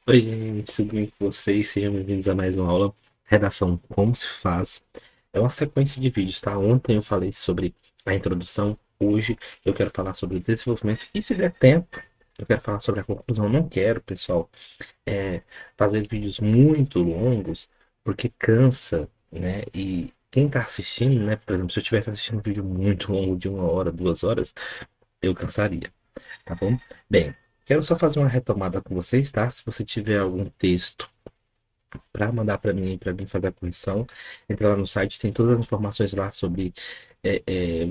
Oi, gente, tudo bem com vocês? Sejam bem-vindos a mais uma aula. Redação Como se faz. É uma sequência de vídeos, tá? Ontem eu falei sobre a introdução, hoje eu quero falar sobre o desenvolvimento e, se der tempo, eu quero falar sobre a conclusão. Não quero, pessoal, fazer vídeos muito longos, porque cansa, né? E quem tá assistindo, né? Por exemplo, se eu estivesse assistindo um vídeo muito longo de 1 hora, 2 horas, eu cansaria, tá bom? Bem, quero só fazer uma retomada com vocês, tá? Se você tiver algum texto para mandar para mim fazer a correção, entra lá no site, tem todas as informações lá sobre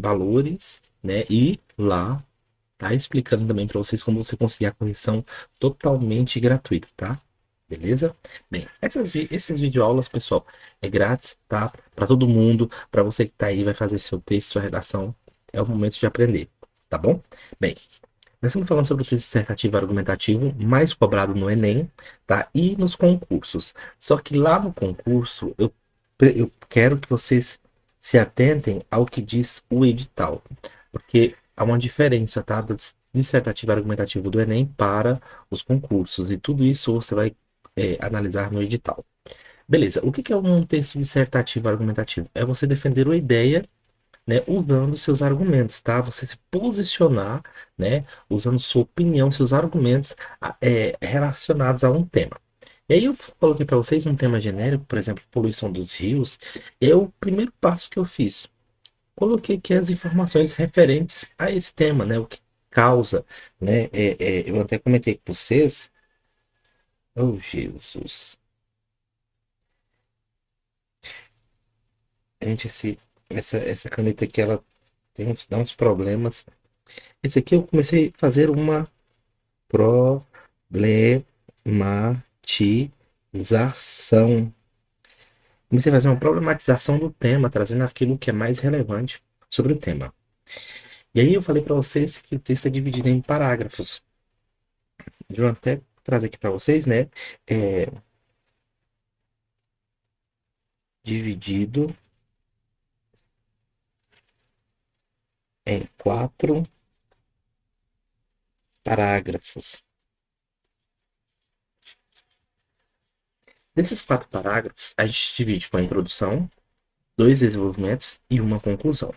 valores, né? E lá tá explicando também para vocês como você conseguir a correção totalmente gratuita, tá? Beleza? Bem, esses videoaulas, pessoal, é grátis, tá? Para todo mundo, para você que tá aí, vai fazer seu texto, sua redação, é o momento de aprender, tá bom? Bem, nós estamos falando sobre o texto dissertativo argumentativo mais cobrado no Enem, tá? E nos concursos. Só que lá no concurso, eu quero que vocês se atentem ao que diz o edital, porque há uma diferença, tá? Do dissertativo argumentativo do Enem para os concursos, e tudo isso você vai analisar no edital. Beleza, o que que é um texto dissertativo argumentativo? É você defender uma ideia, né, usando seus argumentos, tá? Você se posicionar, né, usando sua opinião, seus argumentos relacionados a um tema. E aí eu coloquei para vocês um tema genérico, por exemplo, poluição dos rios. É o primeiro passo que eu fiz. Coloquei aqui as informações referentes a esse tema, né, o que causa, né? Eu até comentei com vocês. Oh, Jesus. Gente, essa caneta aqui, ela dá uns problemas. Esse aqui eu comecei a fazer uma problematização. Comecei a fazer uma problematização do tema, trazendo aquilo que é mais relevante sobre o tema. E aí eu falei para vocês que o texto é dividido em parágrafos. Eu vou até trazer aqui para vocês, né? É, dividido em 4 parágrafos. Desses 4 parágrafos, a gente divide com a introdução, 2 desenvolvimentos e uma conclusão.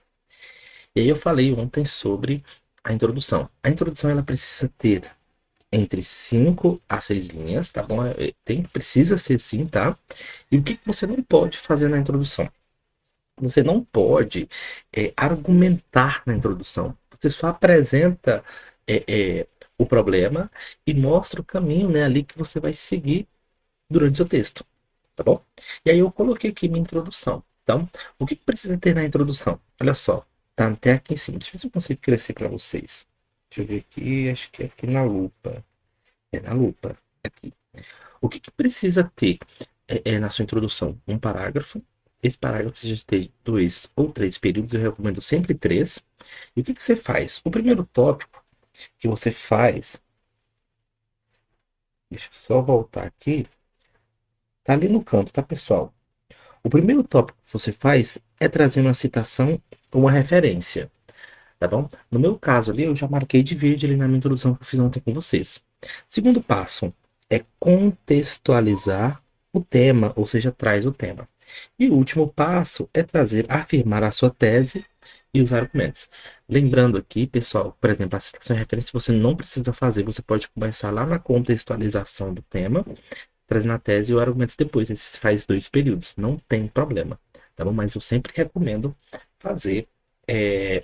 E aí eu falei ontem sobre a introdução. A introdução ela precisa ter entre 5 a 6 linhas, tá bom? Precisa ser assim, tá? E o que você não pode fazer na introdução? Você não pode argumentar na introdução. Você só apresenta é, é, o problema e mostra o caminho, né, ali que você vai seguir durante o seu texto, tá bom? E aí eu coloquei aqui minha introdução. Então, o que precisa ter na introdução? Olha só, tá até aqui em cima. Deixa eu ver se eu consigo crescer para vocês. Deixa eu ver aqui, acho que é aqui na lupa. É na lupa, aqui. O que precisa ter na sua introdução? Um parágrafo. Esse parágrafo precisa ter 2 ou 3 períodos, eu recomendo sempre 3. E o que você faz? O primeiro tópico que você faz, deixa eu só voltar aqui, tá ali no canto, tá, pessoal? O primeiro tópico que você faz é trazer uma citação ou uma referência, tá bom? No meu caso ali, eu já marquei de verde ali na minha introdução que eu fiz ontem com vocês. Segundo passo é contextualizar o tema, ou seja, traz o tema. E o último passo é afirmar a sua tese e os argumentos. Lembrando aqui, pessoal, por exemplo, a citação e referência você não precisa fazer, você pode começar lá na contextualização do tema, trazendo a tese e os argumentos depois. Você faz 2 períodos, não tem problema, tá bom? Mas eu sempre recomendo fazer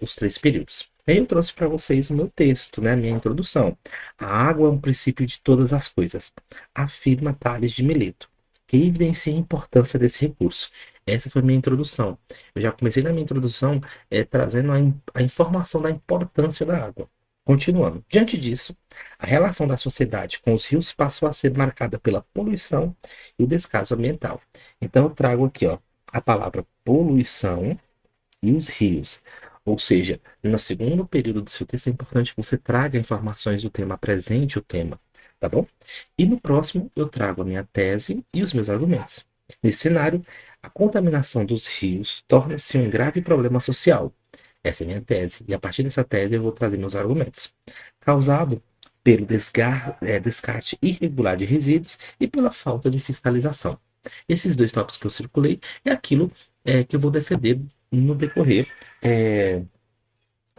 os 3 períodos. Aí eu trouxe para vocês o meu texto, né, a minha introdução. A água é um princípio de todas as coisas, afirma Tales de Mileto, que evidencia a importância desse recurso. Essa foi a minha introdução. Eu já comecei na minha introdução trazendo a informação da importância da água. Continuando. Diante disso, a relação da sociedade com os rios passou a ser marcada pela poluição e o descaso ambiental. Então eu trago aqui, ó, a palavra poluição e os rios. Ou seja, no segundo período do seu texto é importante que você traga informações do tema, apresente o tema, tá bom? E no próximo eu trago a minha tese e os meus argumentos. Nesse cenário, a contaminação dos rios torna-se um grave problema social. Essa é a minha tese, e a partir dessa tese eu vou trazer meus argumentos. Causado pelo descarte irregular de resíduos e pela falta de fiscalização. Esses dois tópicos que eu circulei é aquilo que eu vou defender no decorrer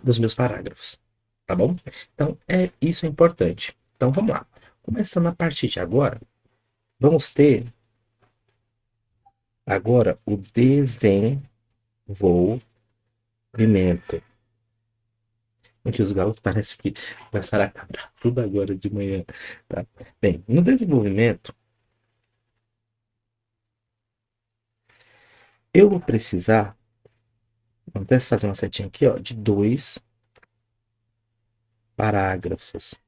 dos meus parágrafos, tá bom? Então, isso é importante. Então, vamos lá. Começando a partir de agora, vamos ter agora o desenvolvimento. Aqui os galos parece que começaram a cantar tudo agora de manhã, tá? Bem, no desenvolvimento, eu vou precisar, vamos fazer uma setinha aqui, ó, de 2 parágrafos.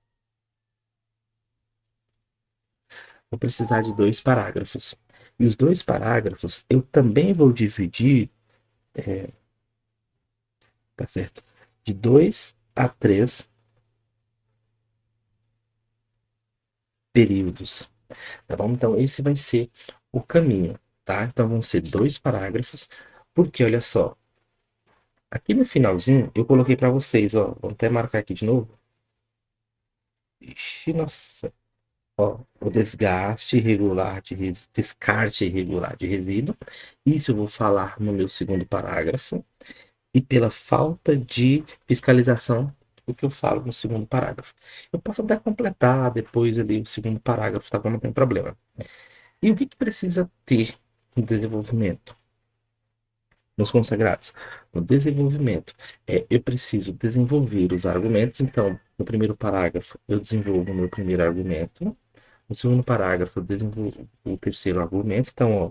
Vou precisar de 2 parágrafos. E os 2 parágrafos eu também vou dividir, tá certo? De 2 a 3 períodos, tá bom? Então, esse vai ser o caminho, tá? Então, vão ser 2 parágrafos, porque olha só, aqui no finalzinho eu coloquei para vocês, ó, vamos até marcar aqui de novo. Ixi, nossa, ó, o descarte irregular de resíduo. Isso eu vou falar no meu segundo parágrafo. E pela falta de fiscalização, o que eu falo no segundo parágrafo. Eu posso até completar depois ali o segundo parágrafo, tá bom? Não tem problema. E o que precisa ter no desenvolvimento? Nos consagrados. No desenvolvimento, eu preciso desenvolver os argumentos. Então, no primeiro parágrafo, eu desenvolvo o meu primeiro argumento. No segundo parágrafo, eu desenvolvo o terceiro argumento. Então, ó,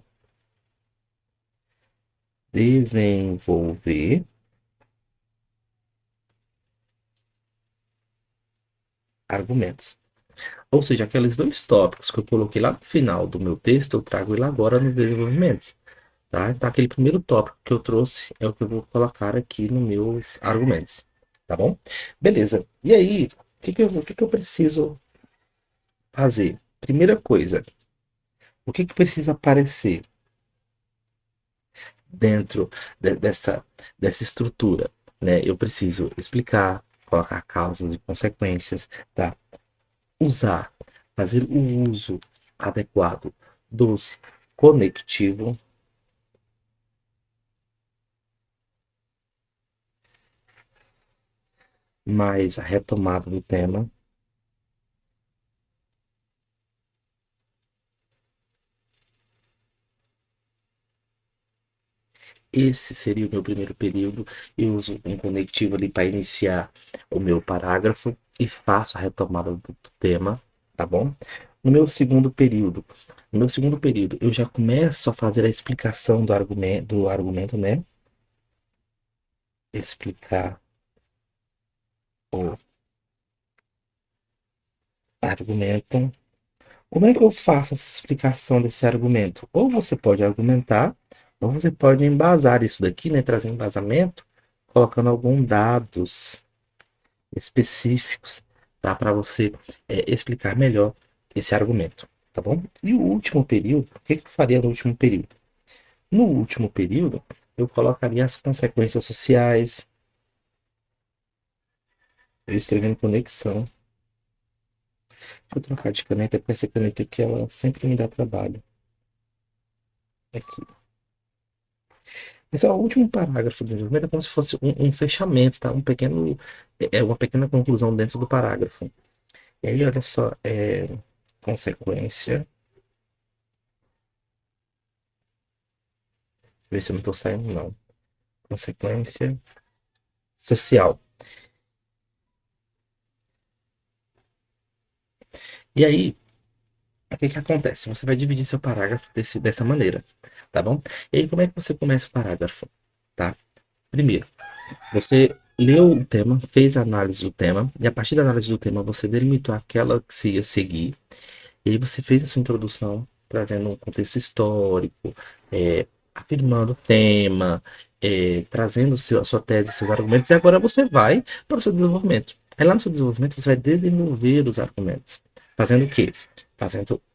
desenvolver argumentos. Ou seja, aqueles 2 tópicos que eu coloquei lá no final do meu texto, eu trago ele agora nos desenvolvimentos. Tá? Então, aquele primeiro tópico que eu trouxe é o que eu vou colocar aqui nos meus argumentos. Tá bom? Beleza. E aí, o que eu preciso fazer? Primeira coisa, o que precisa aparecer dentro dessa estrutura? Né? Eu preciso explicar, colocar causas e consequências, tá? Fazer o uso adequado dos conectivos, mais a retomada do tema. Esse seria o meu primeiro período. Eu uso um conectivo ali para iniciar o meu parágrafo e faço a retomada do tema, tá bom? No meu segundo período, eu já começo a fazer a explicação do argumento, né? Explicar o argumento. Como é que eu faço essa explicação desse argumento? Ou você pode argumentar, ou você pode embasar isso daqui, né? Trazer embasamento, colocando alguns dados específicos, tá? Para você explicar melhor esse argumento, tá bom? E o último período, o que eu faria no último período? No último período, eu colocaria as consequências sociais, eu escrevendo conexão. Vou trocar de caneta, porque essa caneta aqui, ela sempre me dá trabalho. Aqui. Esse é o último parágrafo do desenvolvimento, é como se fosse um fechamento, tá? Uma pequena conclusão dentro do parágrafo. E aí, olha só, consequência. Ver se eu não estou saindo, não. Consequência social. E aí, o que acontece? Você vai dividir seu parágrafo dessa maneira, tá bom? E aí, como é que você começa o parágrafo, tá? Primeiro, você leu o tema, fez a análise do tema, e a partir da análise do tema, você delimitou aquela que se ia seguir, e aí você fez a sua introdução, trazendo um contexto histórico, afirmando o tema, trazendo a sua tese, seus argumentos, e agora você vai para o seu desenvolvimento. Aí lá no seu desenvolvimento, você vai desenvolver os argumentos. Fazendo o quê?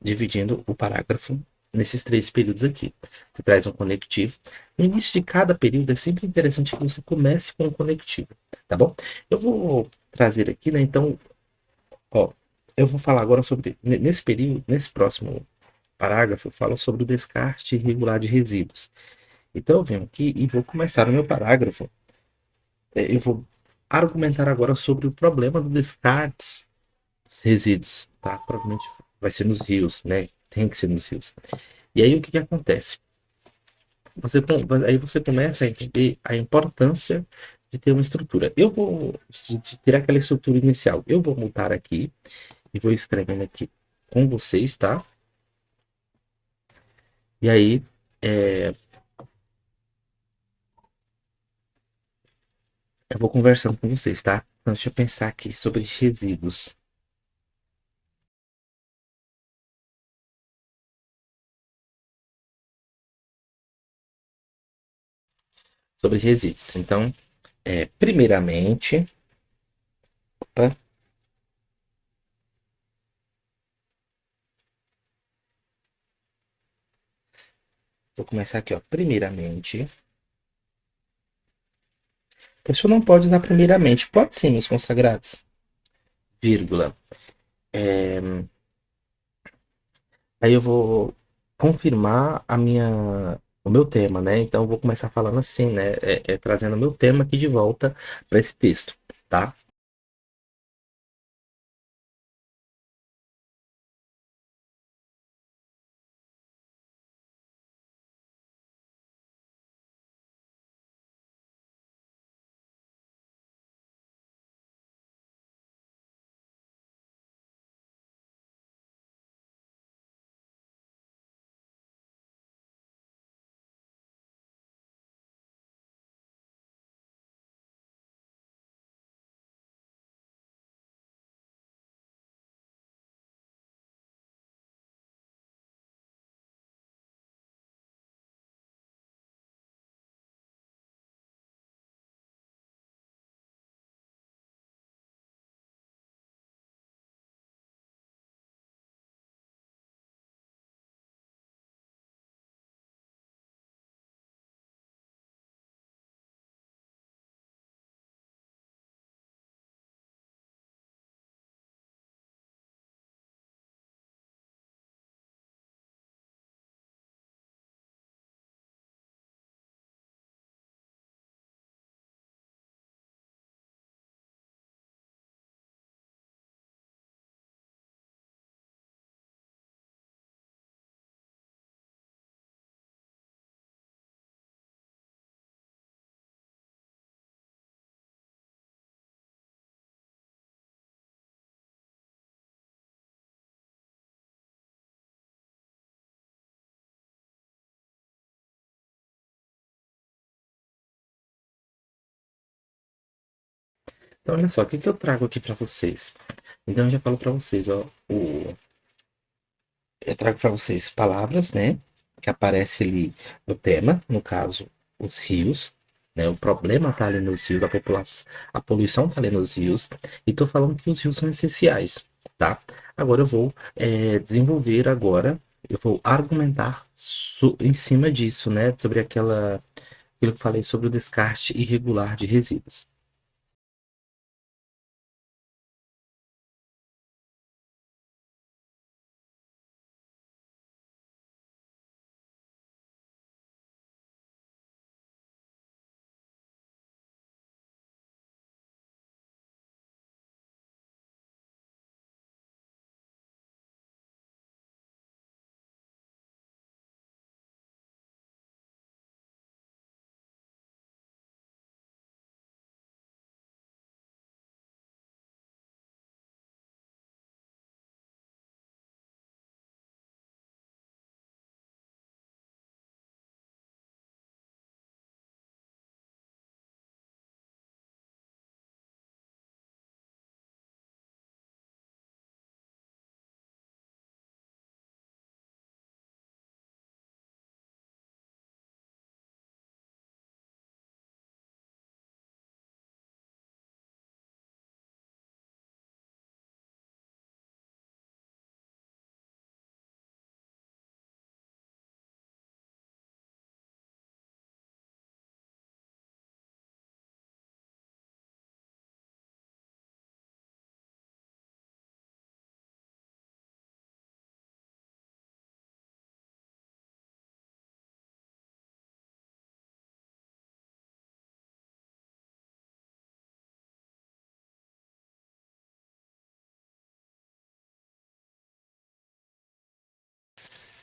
Dividindo o parágrafo nesses 3 períodos aqui. Você traz um conectivo. No início de cada período é sempre interessante que você comece com um conectivo, tá bom? Eu vou trazer aqui, né? Então, ó, eu vou falar agora sobre, nesse período, nesse próximo parágrafo, eu falo sobre o descarte irregular de resíduos. Então eu venho aqui e vou começar o meu parágrafo. Eu vou argumentar agora sobre o problema do descarte dos resíduos, tá? Provavelmente vai ser nos rios, né? Tem que ser nos rios. E aí o que que acontece? Aí você começa a entender a importância de ter uma estrutura. Eu vou de ter aquela estrutura inicial. Eu vou montar aqui e vou escrevendo aqui com vocês, tá? E aí é, eu vou conversando com vocês, tá? Então, deixa eu pensar aqui sobre resíduos. Sobre resíduos. Então, primeiramente, opa, vou começar aqui, ó. Primeiramente, a pessoa não pode usar primeiramente. Pode sim, meus consagrados. Vírgula. Aí eu vou confirmar o meu tema, né? Então eu vou começar falando assim, né? Trazendo o meu tema aqui de volta para esse texto, tá? Então olha só, o que que eu trago aqui para vocês? Então eu já falo para vocês, ó, eu trago para vocês palavras, né, que aparece ali no tema, no caso, os rios, né, o problema tá ali nos rios, a poluição tá ali nos rios, e tô falando que os rios são essenciais, tá? Agora eu vou desenvolver agora, eu vou argumentar em cima disso, né, sobre aquilo que eu falei sobre o descarte irregular de resíduos.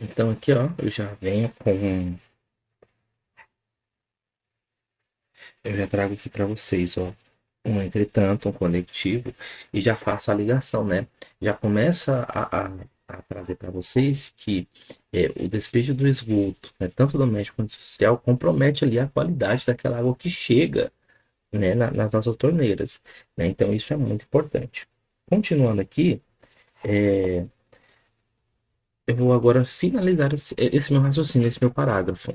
Então aqui, ó, eu já trago aqui para vocês, ó, um entretanto, um conectivo, e já faço a ligação, né? Já começa a trazer para vocês que o despejo do esgoto, né, tanto doméstico quanto social, compromete ali a qualidade daquela água que chega, né, nas nossas torneiras, né? Então isso é muito importante. Continuando aqui, eu vou agora finalizar esse meu raciocínio, esse meu parágrafo.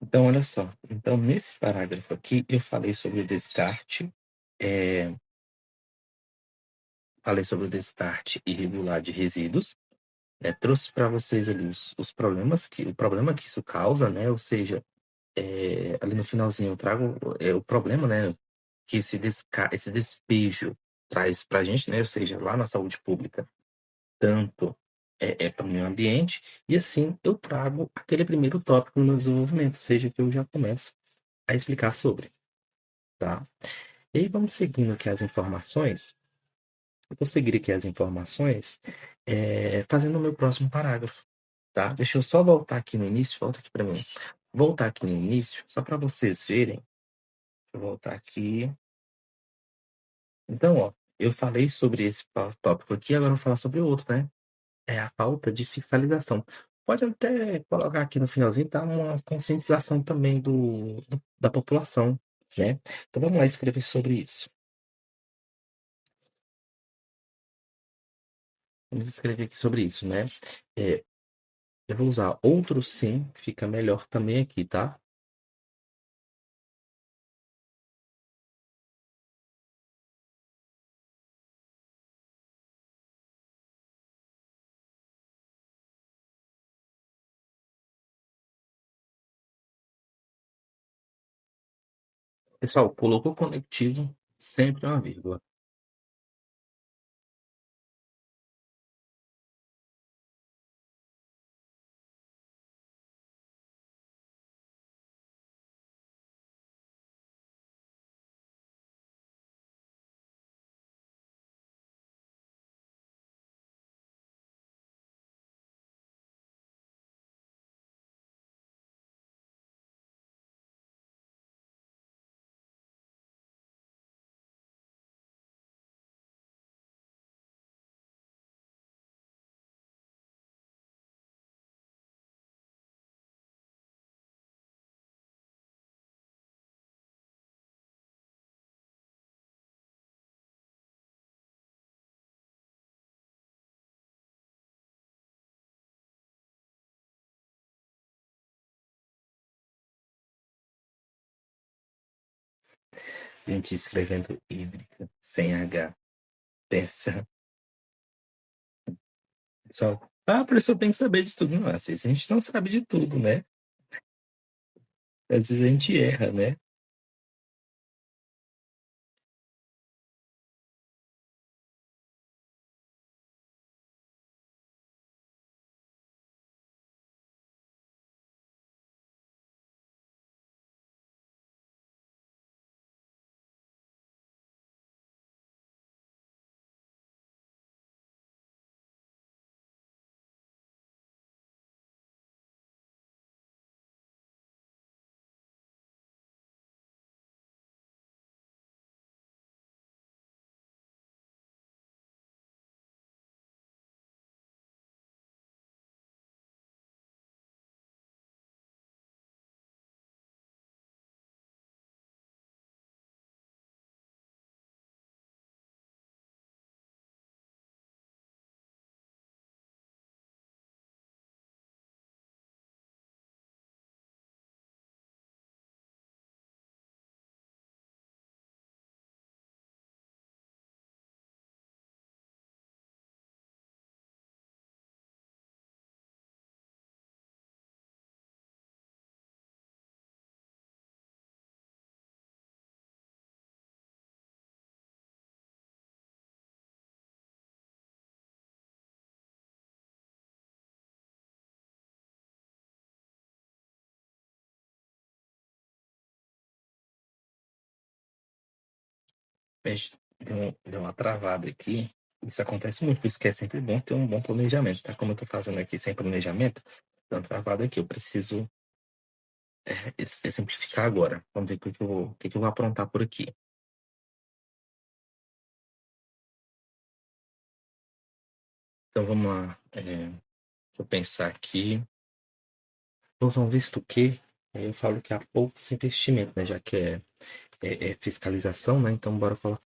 Então, olha só. Então, nesse parágrafo aqui, eu é, falei sobre o descarte irregular de resíduos, né? Trouxe para vocês ali os problemas o problema que isso causa, né? Ou seja, ali no finalzinho eu trago o problema, né? Que esse despejo traz para a gente, né? Ou seja, lá na saúde pública, tanto para o meio ambiente, e assim eu trago aquele primeiro tópico no meu desenvolvimento, ou seja, que eu já começo a explicar sobre, tá? E aí vamos seguindo aqui as informações. Eu vou seguir aqui as informações, fazendo o meu próximo parágrafo, tá? Deixa eu só voltar aqui no início, volta aqui para mim. Voltar aqui no início, só para vocês verem. Deixa eu voltar aqui. Então, ó, eu falei sobre esse tópico aqui, agora eu vou falar sobre outro, né? É a falta de fiscalização. Pode até colocar aqui no finalzinho, tá? Uma conscientização também da população, né? Então vamos lá escrever sobre isso. Vamos escrever aqui sobre isso, né? É, eu vou usar outro sim, fica melhor também aqui, tá? Pessoal, colocou conectivo, sempre uma vírgula. Gente, escrevendo hídrica, sem H. Peça. Pessoal, professor tem que saber de tudo. Não, às vezes a gente não sabe de tudo, né? Às vezes a gente erra, né? Mas deu uma travada aqui. Isso acontece muito, por isso que é sempre bom ter um bom planejamento, tá? Como eu tô fazendo aqui sem planejamento, deu uma travada aqui. Eu preciso exemplificar agora. Vamos ver o que eu vou aprontar por aqui. Então vamos lá. Deixa eu pensar aqui. Vou usar um visto que, aí eu falo que há poucos investimentos, né? Já que é fiscalização, né? Então bora falar.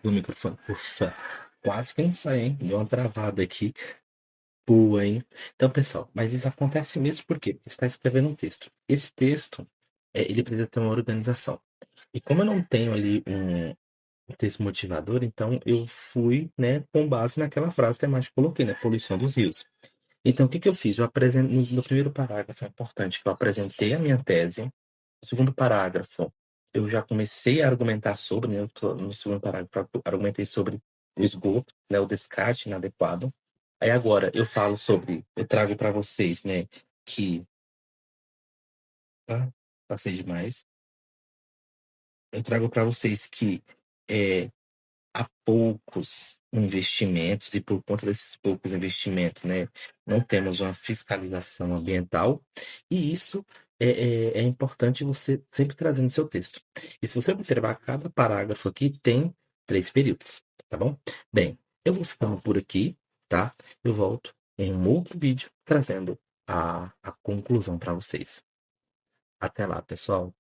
Do microfone. Ufa, quase que não sai, hein? Deu uma travada aqui. Boa, hein? Então, pessoal, mas isso acontece mesmo porque você está escrevendo um texto. Esse texto, ele precisa ter uma organização. E como eu não tenho ali um texto motivador, então eu fui, né, com base naquela frase temática que eu coloquei, né? Poluição dos rios. Então, o que que eu fiz? Eu apresento, no primeiro parágrafo, é importante que eu apresentei a minha tese. No segundo parágrafo, eu já comecei a argumentar sobre, né? No segundo parágrafo, eu argumentei sobre o esgoto, né? O descarte inadequado. Aí agora eu falo sobre, eu trago para vocês, né? Que. Ah, passei demais. Eu trago para vocês que é, há poucos investimentos e por conta desses poucos investimentos, né, não temos uma fiscalização ambiental e isso é importante você sempre trazer no seu texto. E se você observar, cada parágrafo aqui tem 3 períodos, tá bom? Bem, eu vou ficando por aqui, tá? Eu volto em um outro vídeo trazendo a conclusão para vocês. Até lá, pessoal.